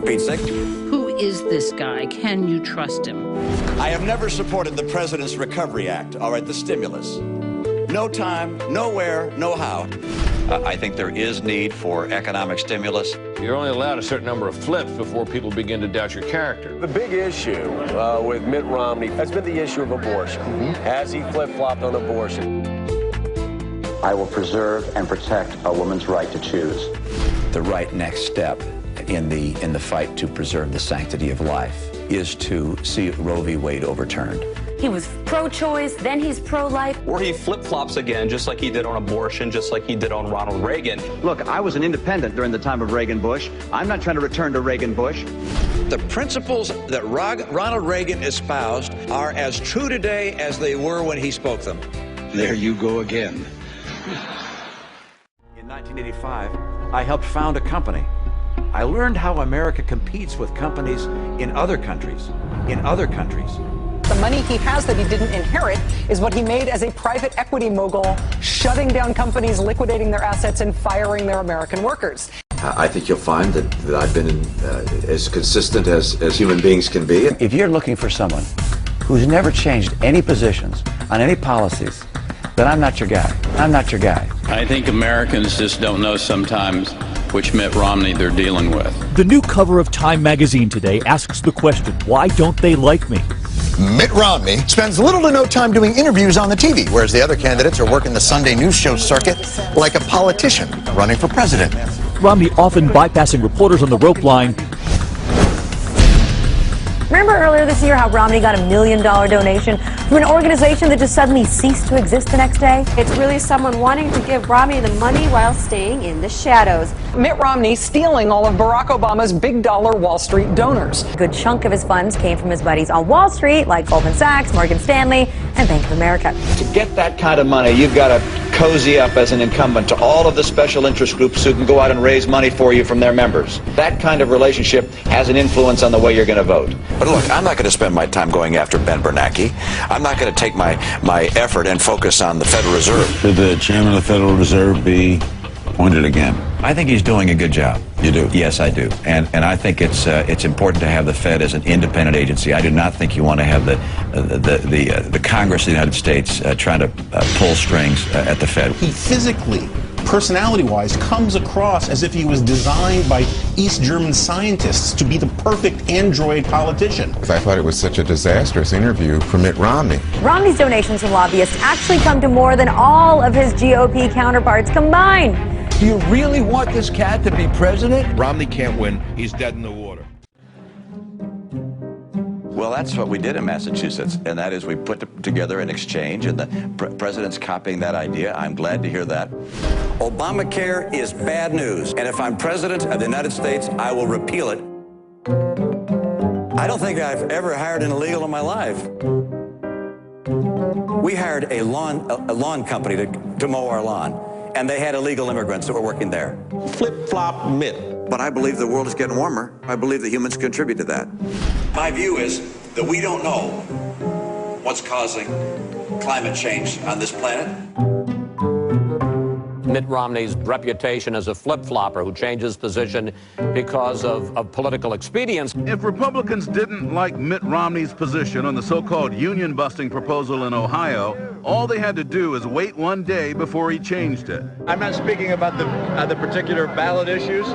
Pete's sake. Who is this guy? Can you trust him? I have never supported the President's Recovery Act, all right, the stimulus. No time, nowhere, no how. I think there is need for economic stimulus. You're only allowed a certain number of flips before people begin to doubt your character. The big issue with Mitt Romney has been the issue of abortion. Has he flip-flopped on abortion? I will preserve and protect a woman's right to choose. The right next step in the fight to preserve the sanctity of life is to see Roe v. Wade overturned. He was pro-choice, then he's pro-life. Or he flip-flops again, just like he did on abortion, just like he did on Ronald Reagan. Look, I was an independent during the time of Reagan-Bush. I'm not trying to return to Reagan-Bush. The principles that Ronald Reagan espoused are as true today as they were when he spoke them. There you go again. In 1985, I helped found a company. I learned how America competes with companies in other countries. The money he has that he didn't inherit is what he made as a private equity mogul, shutting down companies, liquidating their assets, and firing their American workers. I think you'll find that I've been as consistent as human beings can be. If you're looking for someone who's never changed any positions on any policies, then I'm not your guy. I think Americans just don't know sometimes which Mitt Romney they're dealing with. The new cover of Time magazine today asks the question, why don't they like me? Mitt Romney spends little to no time doing interviews on the TV, whereas the other candidates are working the Sunday news show circuit like a politician running for president. Romney often bypassing reporters on the rope line. Remember earlier this year how Romney got $1 million donation from an organization that just suddenly ceased to exist the next day? It's really someone wanting to give Romney the money while staying in the shadows. Mitt Romney stealing all of Barack Obama's big dollar Wall Street donors. A good chunk of his funds came from his buddies on Wall Street, like Goldman Sachs, Morgan Stanley, and Bank of America. To get that kind of money, you've got to cozy up as an incumbent to all of the special interest groups who can go out and raise money for you from their members. That kind of relationship has an influence on the way you're going to vote. But look, I'm not going to spend my time going after Ben Bernanke. I'm not going to take my effort and focus on the Federal Reserve. Should the chairman of the Federal Reserve be appointed again? I think he's doing a good job. You do? Yes, I do. And I think it's important to have the Fed as an independent agency. I do not think you want to have the Congress of the United States trying to pull strings at the Fed. He physically, personality-wise, comes across as if he was designed by East German scientists to be the perfect android politician. I thought it was such a disastrous interview for Mitt Romney. Romney's donations from lobbyists actually come to more than all of his GOP counterparts combined. Do you really want this cat to be president? Romney can't win. He's dead in the water. Well, that's what we did in Massachusetts, and that is we put together an exchange, and the president's copying that idea. I'm glad to hear that. Obamacare is bad news, and if I'm president of the United States, I will repeal it. I don't think I've ever hired an illegal in my life. We hired a lawn company to mow our lawn, and they had illegal immigrants that were working there. Flip-flop Mitt. But I believe the world is getting warmer. I believe that humans contribute to that. My view is that we don't know what's causing climate change on this planet. Mitt Romney's reputation as a flip-flopper who changes position because of political expedience. If Republicans didn't like Mitt Romney's position on the so-called union-busting proposal in Ohio, all they had to do is wait one day before he changed it. I'm not speaking about the particular ballot issues.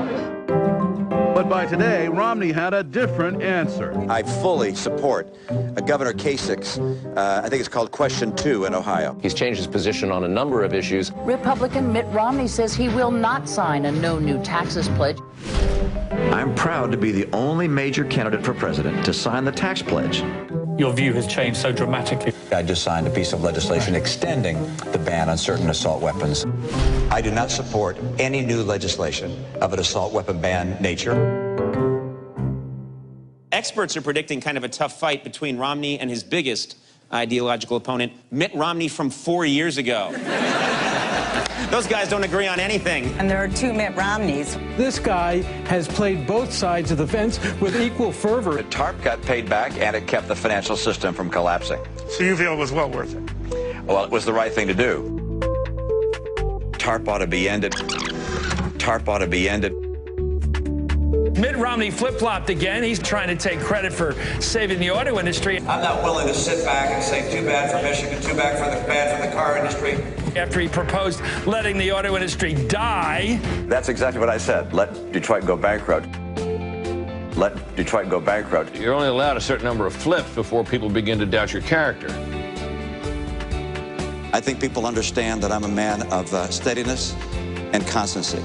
But by today, Romney had a different answer. I fully support Governor Kasich's, I think it's called Question 2 in Ohio. He's changed his position on a number of issues. Republican Mitt Romney says he will not sign a no new taxes pledge. I'm proud to be the only major candidate for president to sign the tax pledge. Your view has changed so dramatically. I just signed a piece of legislation extending the ban on certain assault weapons. I do not support any new legislation of an assault weapon ban nature. Experts are predicting kind of a tough fight between Romney and his biggest ideological opponent, Mitt Romney from 4 years ago. Those guys don't agree on anything. And there are two Mitt Romneys. This guy has played both sides of the fence with equal fervor. The TARP got paid back, and it kept the financial system from collapsing. So you feel it was well worth it? Well, it was the right thing to do. TARP ought to be ended. TARP ought to be ended. Mitt Romney flip-flopped again. He's trying to take credit for saving the auto industry. I'm not willing to sit back and say too bad for Michigan, too bad for the car industry. After he proposed letting the auto industry die. That's exactly what I said. Let Detroit go bankrupt. Let Detroit go bankrupt. You're only allowed a certain number of flips before people begin to doubt your character. I think people understand that I'm a man of steadiness and constancy.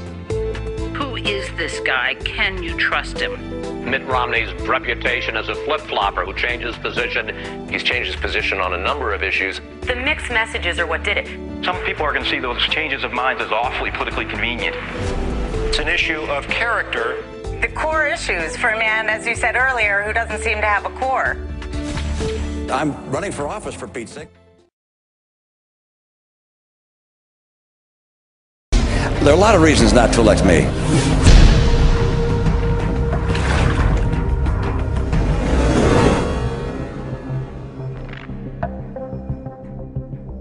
Who is this guy? Can you trust him? Mitt Romney's reputation as a flip-flopper who changes position. He's changed his position on a number of issues. The mixed messages are what did it. Some people are going to see those changes of minds as awfully politically convenient. It's an issue of character. The core issues for a man, as you said earlier, who doesn't seem to have a core. I'm running for office, for Pete's sake. There are a lot of reasons not to elect me.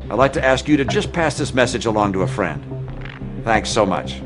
I'd like to ask you to just pass this message along to a friend. Thanks so much.